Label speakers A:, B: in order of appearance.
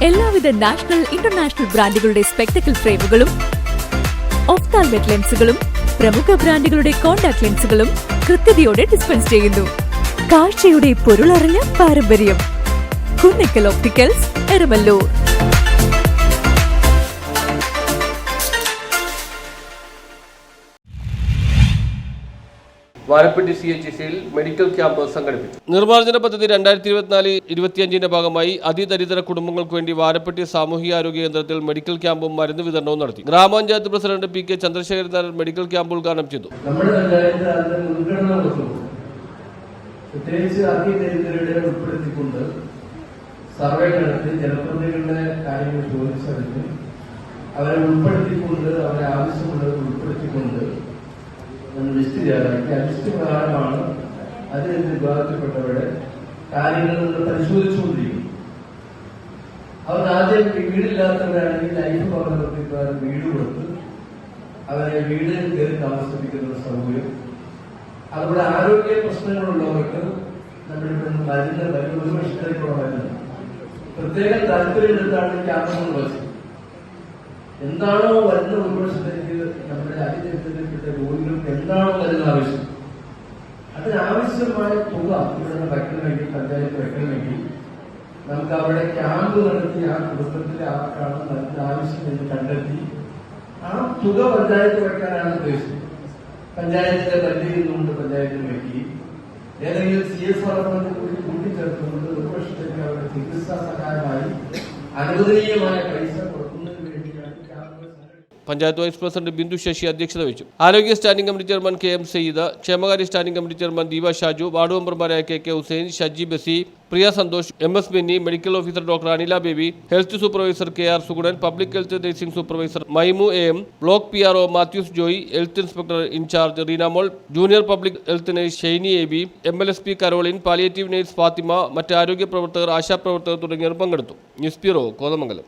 A: എല്ലാവിധ national international ബ്രാൻഡുകളുടെ spectacle ഫ്രെയിമുകളും ഒഫ്താൽമെറ്റ് ലെൻസുകളും പ്രമുഖ ബ്രാൻഡുകളുടെ കോൺടാക്ട് ലെൻസുകളും കൃത്യതയോടെ ഡിസ്പെൻസ് ചെയ്യുന്നു. കാഴ്ചയുടെ പൊരുളറിഞ്ഞ പാരമ്പര്യം. കുന്നക്കൽ ഓപ്റ്റിക്കൽസ്, എരമല്ലൂർ.
B: വാരപ്പെട്ടി CHCയിൽ മെഡിക്കൽ ക്യാമ്പ് സംഘടിപ്പിച്ചു. നിർമ്മാർജ്ജന പദ്ധതി 2024-25 ഭാഗമായി അതിദരിദ്ര കുടുംബങ്ങൾക്ക് വേണ്ടി വാരപ്പെട്ടി സാമൂഹികാരോഗ്യ കേന്ദ്രത്തിൽ മെഡിക്കൽ ക്യാമ്പും മരുന്ന് വിതരണവും നടത്തി. ഗ്രാമപഞ്ചായത്ത് president PK Chandrasekharan Nair medical camp ഉദ്ഘാടനം ചെയ്തു.
C: സർവേ നടത്തി ജനപ്രതിനിധികളുടെ കാര്യങ്ങൾ ചോദിച്ചറിഞ്ഞ് അവരെ ഉൾപ്പെടുത്തിക്കൊണ്ട് അവരെ ആവശ്യമുള്ളത് ഉൾപ്പെടുത്തിക്കൊണ്ട് ലിസ്റ്റ് തയ്യാറാക്കി. ആ ലിസ്റ്റ് പ്രകാരമാണ് അതിൽ വിഭാഗത്തിൽപ്പെട്ടവരുടെ കാര്യങ്ങൾ പരിശോധിച്ചുകൊണ്ടിരിക്കും. അവർക്ക് ആദ്യം വീടില്ലാത്തവരാണെങ്കിൽ ലൈഫ് ഭവനത്തിൽ വീട് കൊടുത്ത് അവരെ വീട് കയറി താമസിപ്പിക്കുന്ന സൗകര്യം. അതുപോലെ ആരോഗ്യ പ്രശ്നങ്ങളുള്ളവർക്ക് നമ്മളിപ്പോൾ മരുന്ന് ഒരു വർഷത്തേക്കുള്ള മരുന്ന് പ്രത്യേകം താല്പര്യമെടുത്താണ് ക്യാമ്പുകൾ വെച്ചത്. എന്താണോ വരുന്ന ഒരു വർഷത്തേക്ക് നമ്മുടെ അതിജീവിതത്തിൽപ്പെട്ട രോഗികൾക്ക് എന്താണോ വരുന്ന ആവശ്യം, അതിനാവശ്യമായ തുക ഇവിടെ വയ്ക്കണമെങ്കിൽ പഞ്ചായത്ത് വയ്ക്കണമെങ്കിൽ നമുക്ക് അവിടെ ക്യാമ്പ് നടത്തി ആ കുടുംബത്തിലെ ആർക്കാണ് മരുന്ന് ആവശ്യം എന്ന് കണ്ടെത്തി ആ തുക പഞ്ചായത്ത് വയ്ക്കാനാണ് ഉദ്ദേശിച്ചത്. പഞ്ചായത്തിലെ പരിധിയിലുകൊണ്ട് പഞ്ചായത്തിന് വയ്ക്കുകയും ഏതെങ്കിലും CSR കൂടി കൂട്ടിച്ചേർത്തുകൊണ്ട് ഒരു വർഷത്തേക്ക് അവരുടെ ചികിത്സാ സഹായമായി അനുവദനീയമായ പൈസ കൊടുക്കുന്നതിന് വേണ്ടിയാണ് camp.
B: Panchayat vice president Bindu Sasi അധ്യക്ഷത വഹിച്ചു. ആരോഗ്യ standing committee chairman KM Sayyid, ക്ഷേമകാര്യ standing committee chairman Deepa Shaju, ward മെമ്പർമാരായ KK Hussain, Shaji Basi, Priya Santhosh, MS Benny, medical officer doctor Anila Baby, health supervisor KR Sugunan, public health nursing supervisor Maimu AM, block PRO Mathews Joy, health inspector in charge Reenamol, junior public health nurse Shiny AB, MLSP Caroline, palliative nurse Fathima, മറ്റ് ആരോഗ്യ പ്രവർത്തകർ, ആശാപ്രവർത്തകർ തുടങ്ങിയവർ പങ്കെടുത്തു. News bureau, Kothamangalam.